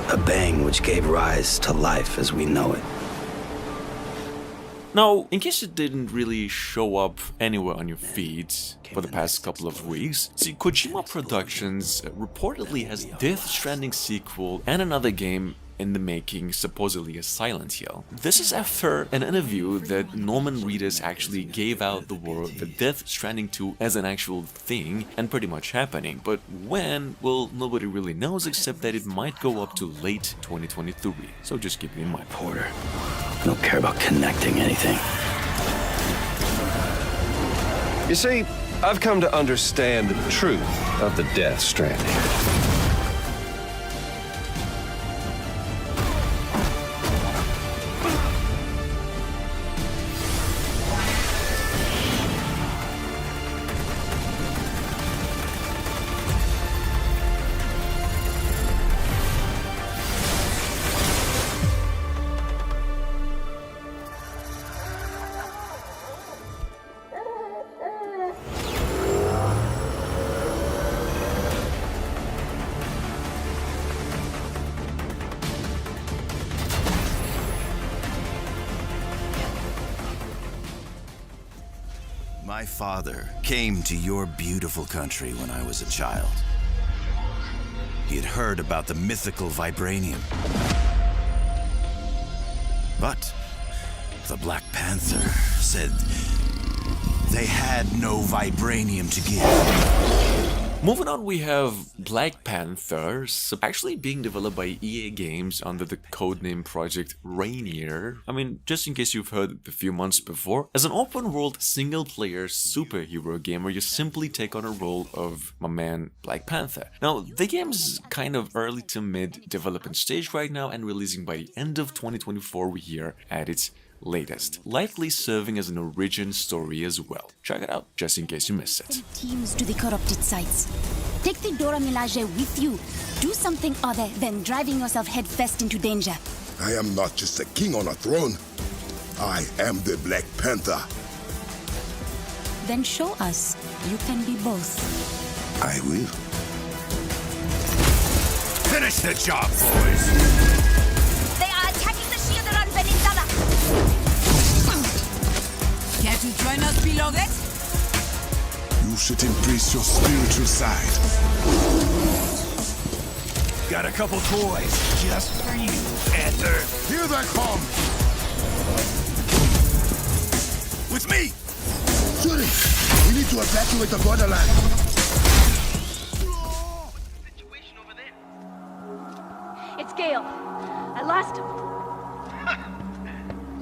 A bang which gave rise to life as we know it. Now, in case it didn't really show up anywhere on your feeds for the past couple of weeks, see, Kojima Productions reportedly has Death Stranding sequel and another game in the making, supposedly a Silent Hill. This is after an interview that Norman Reedus actually gave out the world that Death Stranding 2 as an actual thing and pretty much happening, but when, well, nobody really knows except that it might go up to late 2023, so just keep it in mind. Porter, I don't care about connecting anything. You see, I've come to understand the truth of the Death Stranding. My father came to your beautiful country when I was a child. He had heard about the mythical vibranium. But the Black Panther said they had no vibranium to give. Moving on, we have Black Panther, actually being developed by EA Games under the codename Project Rainier. I mean, just in case you've heard it a few months before, as an open-world single-player superhero game where you simply take on a role of my man Black Panther. Now, the game's kind of early to mid development stage right now and releasing by the end of 2024 we hear at its latest, likely serving as an origin story as well. Check it out, just in case you missed it. Teams to the corrupted sites. Take the Dora Milaje with you. Do something other than driving yourself headfirst into danger. I am not just a king on a throne. I am the Black Panther. Then show us you can be both. I will. Finish the job, boys! They are attacking the shield around Venindala. Care to join us below that? You should embrace your spiritual side. Got a couple toys just for you, Panther. Here they come! With me! Shuri, we need to evacuate the borderland. It's Gale. I lost him.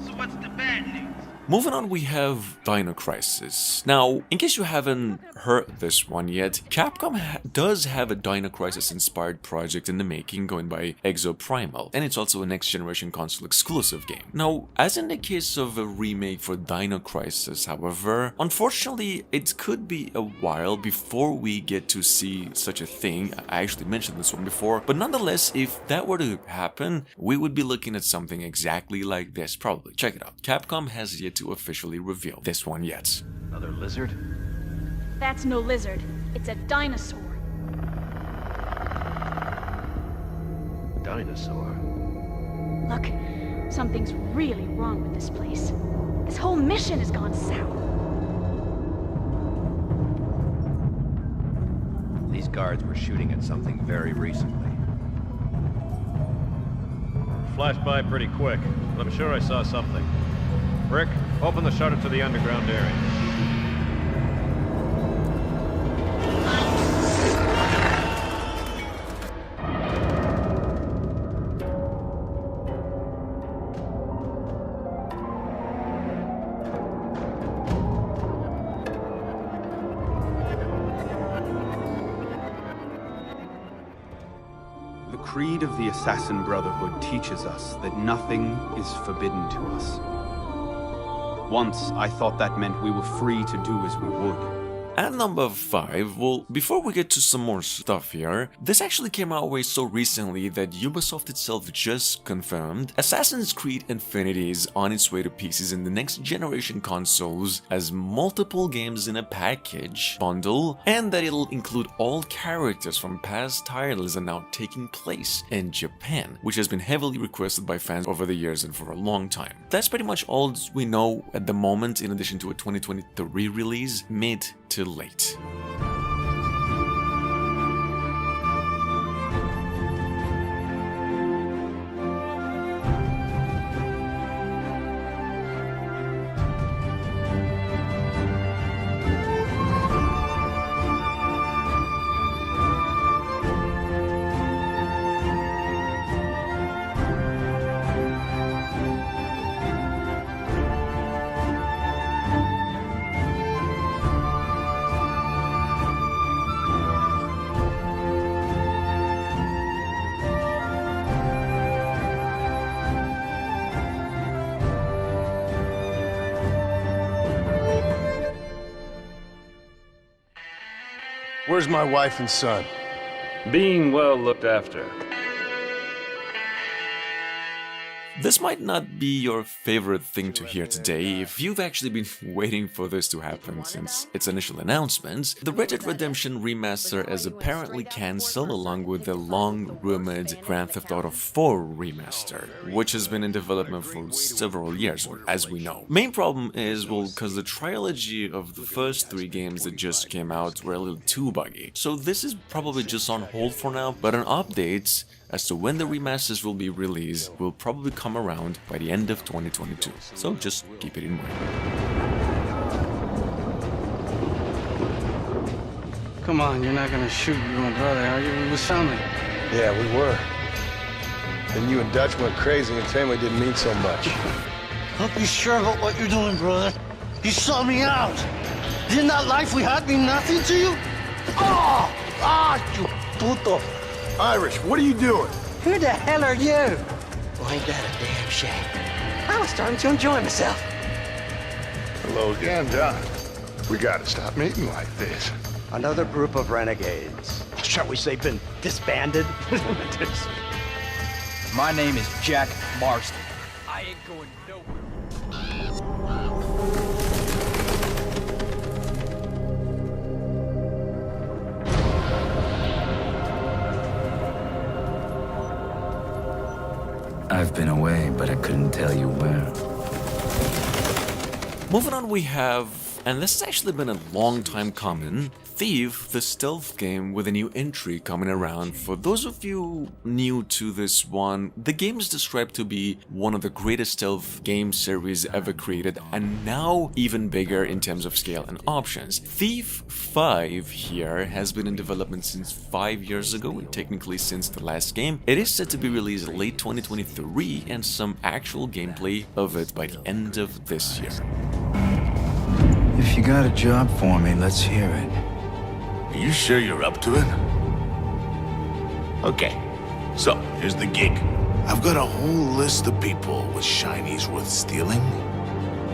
So what's the bad news? Moving on, we have Dino Crisis. Now, in case you haven't heard this one yet, Capcom does have a Dino Crisis inspired project in the making going by Exoprimal, and it's also a next generation console exclusive game. Now, as in the case of a remake for Dino Crisis, however, unfortunately, it could be a while before we get to see such a thing. I actually mentioned this one before, but nonetheless, if that were to happen, we would be looking at something exactly like this, probably. Check it out. Capcom has yet to officially reveal this one yet. Another lizard? That's no lizard. It's a dinosaur. Dinosaur? Look, something's really wrong with this place. This whole mission has gone south. These guards were shooting at something very recently. Flashed by pretty quick, but I'm sure I saw something. Rick, open the shutter to the underground area. The creed of the Assassin Brotherhood teaches us that nothing is forbidden to us. Once, I thought that meant we were free to do as we would. At number 5, well, before we get to some more stuff here, this actually came our way so recently that Ubisoft itself just confirmed Assassin's Creed Infinity is on its way to PCs in the next generation consoles as multiple games in a package bundle, and that it'll include all characters from past titles are now taking place in Japan, which has been heavily requested by fans over the years and for a long time. That's pretty much all we know at the moment, in addition to a 2023 release, mid to late. Where's my wife and son? Being well looked after. This might not be your favorite thing to hear today if you've actually been waiting for this to happen since its initial announcement. The Red Dead Redemption remaster is apparently cancelled along with the long-rumored Grand Theft Auto 4 remaster, which has been in development for several years, as we know. Main problem is, well, because the trilogy of the first 3 games that just came out were a little too buggy. So this is probably just on hold for now, but an update as to when the remasters will be released will probably come around by the end of 2022, so just keep it in mind. Come on, you're not gonna shoot your own brother, are you? We was family. Yeah, we were. Then you and Dutch went crazy and family didn't mean so much. Don't be sure about what you're doing, brother. You saw me out. Didn't that life we had mean nothing to you? Oh! Ah, you puto! Irish, what are you doing? Who the hell are you? Well, ain't that a damn shame? I was starting to enjoy myself. Hello again, Doc. We gotta stop meeting like this. Another group of renegades. Shall we say been disbanded? My name is Jack Marston. I ain't going nowhere. I've been away, but I couldn't tell you where. Moving on, we have, and this has actually been a long time coming, Thief, the stealth game with a new entry coming around. For those of you new to this one, the game is described to be one of the greatest stealth game series ever created, and now even bigger in terms of scale and options. Thief 5 here has been in development since 5 years ago, and technically since the last game. It is set to be released late 2023, and some actual gameplay of it by the end of this year. If you got a job for me, let's hear it. Are you sure you're up to it? Okay, so here's the gig. I've got a whole list of people with shinies worth stealing,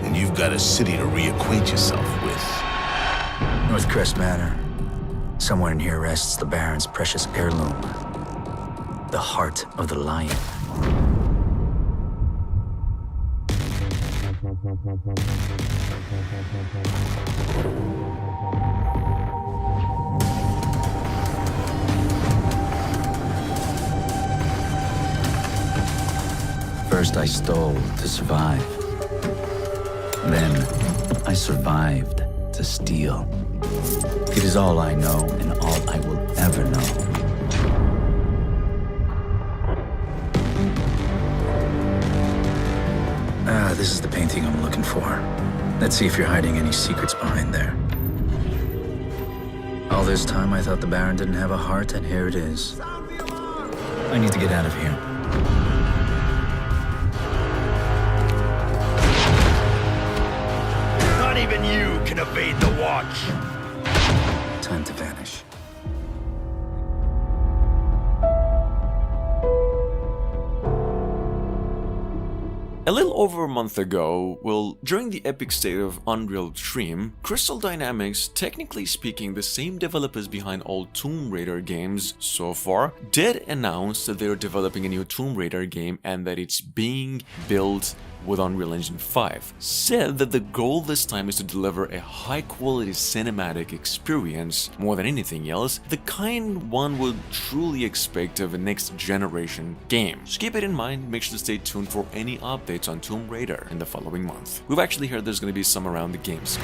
and you've got a city to reacquaint yourself with. Northcrest Manor. Somewhere in here rests the Baron's precious heirloom. The heart of the lion. First I stole to survive. Then I survived to steal. It is all I know and all I will ever know. Ah, this is the painting I'm looking for. Let's see if you're hiding any secrets behind there. All this time I thought the Baron didn't have a heart, and here it is. I need to get out of here. Not even you can evade the watch. Time to vanish. A little over a month ago, well, during the Epic State of Unreal stream, Crystal Dynamics, technically speaking the same developers behind all Tomb Raider games so far, did announce that they're developing a new Tomb Raider game and that it's being built with Unreal Engine 5, said that the goal this time is to deliver a high-quality cinematic experience more than anything else, the kind one would truly expect of a next-generation game. Just keep it in mind, make sure to stay tuned for any updates on Tomb Raider in the following month. We've actually heard there's going to be some around the games.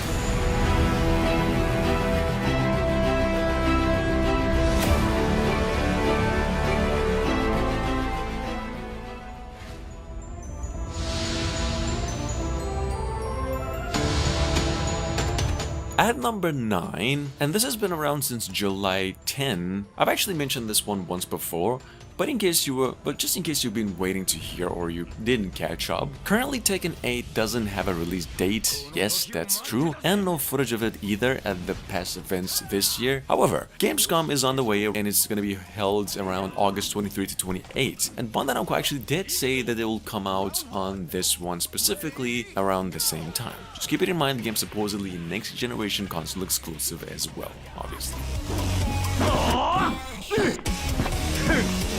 At number 9, and this has been around since July 10, I've actually mentioned this one once before, but just in case you've been waiting to hear or you didn't catch up, currently Tekken 8 doesn't have a release date, yes that's true, and no footage of it either at the past events this year. However, Gamescom is on the way and it's going to be held around August 23 to 28, and Bandai Namco actually did say that it will come out on this one specifically around the same time. Just keep it in mind, the game's supposedly a next generation console exclusive as well, obviously.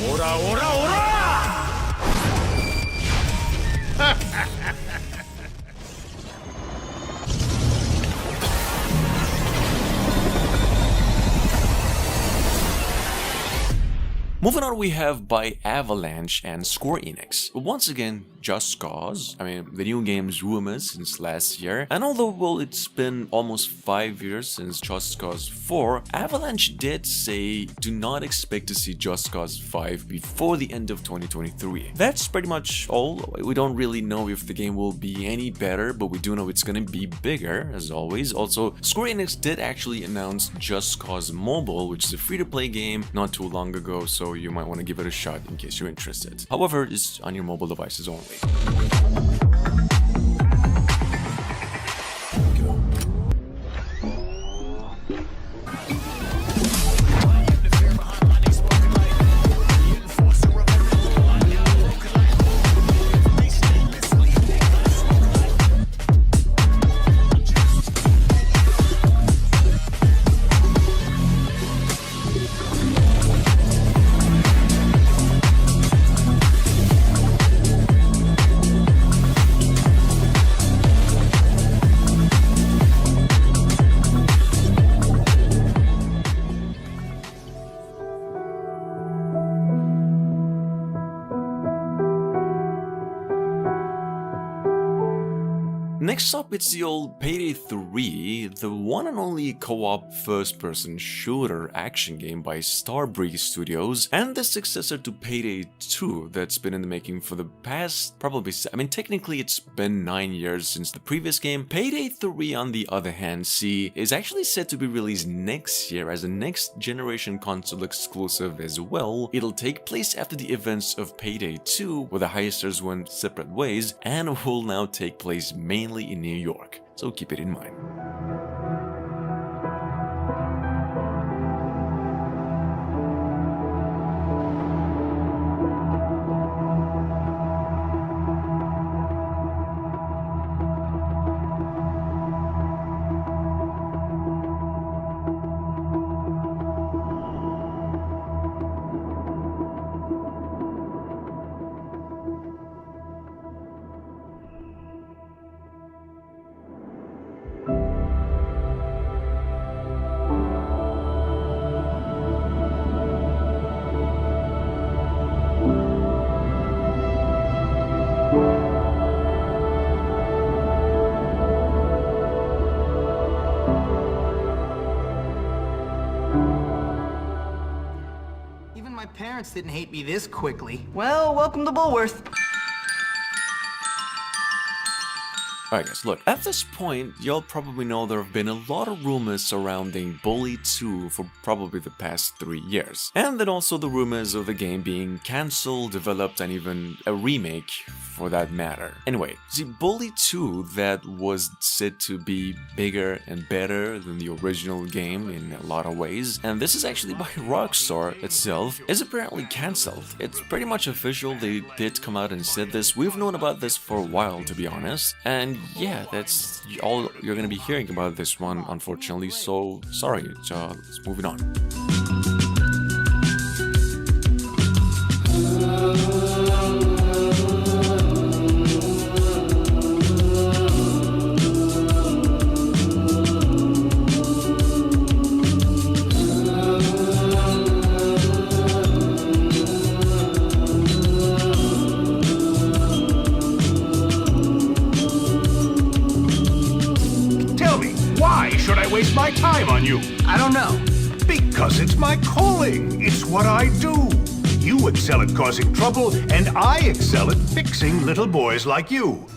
Ora, ora, ora! Moving on, we have by Avalanche and Square Enix. Once again, Just Cause. I mean, the new game's rumors since last year. And although, well, it's been almost 5 years since Just Cause 4, Avalanche did say do not expect to see Just Cause 5 before the end of 2023. That's pretty much all. We don't really know if the game will be any better, but we do know it's gonna be bigger, as always. Also, Square Enix did actually announce Just Cause Mobile, which is a free-to-play game not too long ago, so you might want to give it a shot in case you're interested. However, it's on your mobile devices only. Next up, it's the old Payday 3, the one and only co-op first-person shooter action game by Starbreeze Studios, and the successor to Payday 2 that's been in the making for the past technically it's been 9 years since the previous game. Payday 3, on the other hand, is actually set to be released next year as a next-generation console exclusive as well. It'll take place after the events of Payday 2, where the heisters went separate ways, and will now take place mainly in New York, so keep it in mind. Parents didn't hate me this quickly. Well, welcome to Bullworth. Alright guys, look, at this point, you'll probably know there have been a lot of rumors surrounding Bully 2 for probably the past 3 years. And then also the rumors of the game being cancelled, developed, and even a remake for that matter. Anyway, see, Bully 2, that was said to be bigger and better than the original game in a lot of ways, and this is actually by Rockstar itself, is apparently cancelled. It's pretty much official, they did come out and said this. We've known about this for a while, to be honest, and yeah, that's all you're gonna be hearing about this one, unfortunately, so sorry, let's move it on. Waste my time on you? I don't know. Because it's my calling. It's what I do. You excel at causing trouble, and I excel at fixing little boys like you.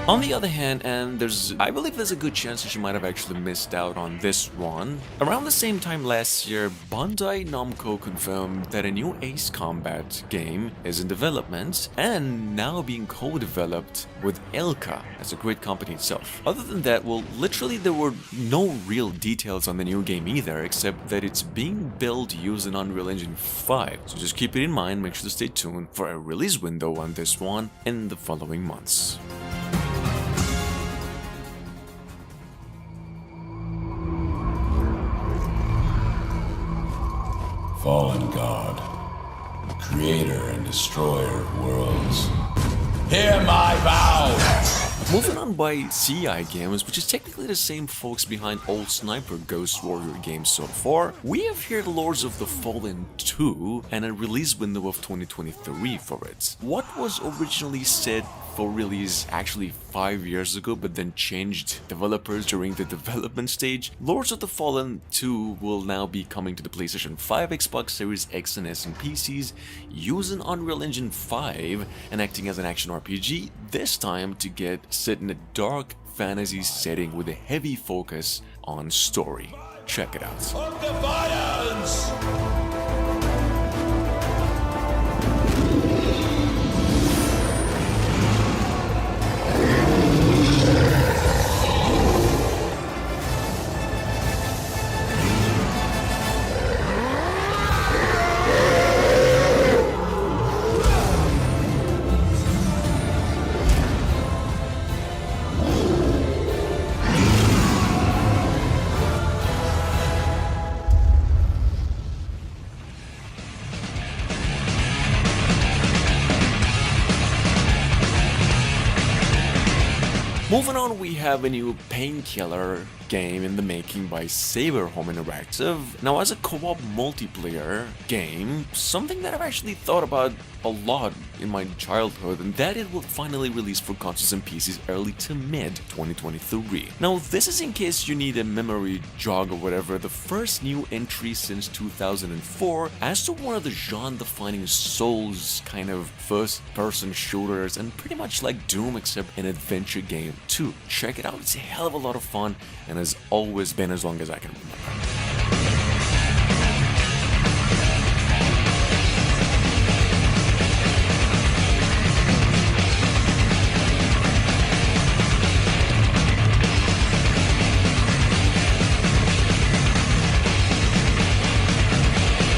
On the other hand, and I believe there's a good chance that you might have actually missed out on this one. Around the same time last year, Bandai Namco confirmed that a new Ace Combat game is in development and now being co-developed with Elka as a great company itself. Other than that, well, literally there were no real details on the new game either, except that it's being built using Unreal Engine 5. So just keep it in mind, make sure to stay tuned for a release window on this one in the following months. Fallen God, creator and destroyer of worlds, hear my vow! Moving on by CI Games, which is technically the same folks behind old Sniper Ghost Warrior games so far, we have here Lords of the Fallen 2 and a release window of 2023 for it. What was originally said for release actually 5 years ago, but then changed developers during the development stage, Lords of the Fallen 2 will now be coming to the PlayStation 5, Xbox Series X and S and PCs using Unreal Engine 5 and acting as an action RPG, this time to get set in a dark fantasy setting with a heavy focus on story. Check it out. Of defiance! Moving on, we have a new Painkiller game in the making by Saber Home Interactive. Now, as a co-op multiplayer game, something that I've actually thought about a lot in my childhood, and that it will finally release for consoles and PCs early to mid 2023. Now, this is in case you need a memory jog or whatever, the first new entry since 2004 as to one of the genre-defining Souls kind of first-person shooters, and pretty much like Doom except an adventure game too. Check it out, it's a hell of a lot of fun and has always been as long as I can remember.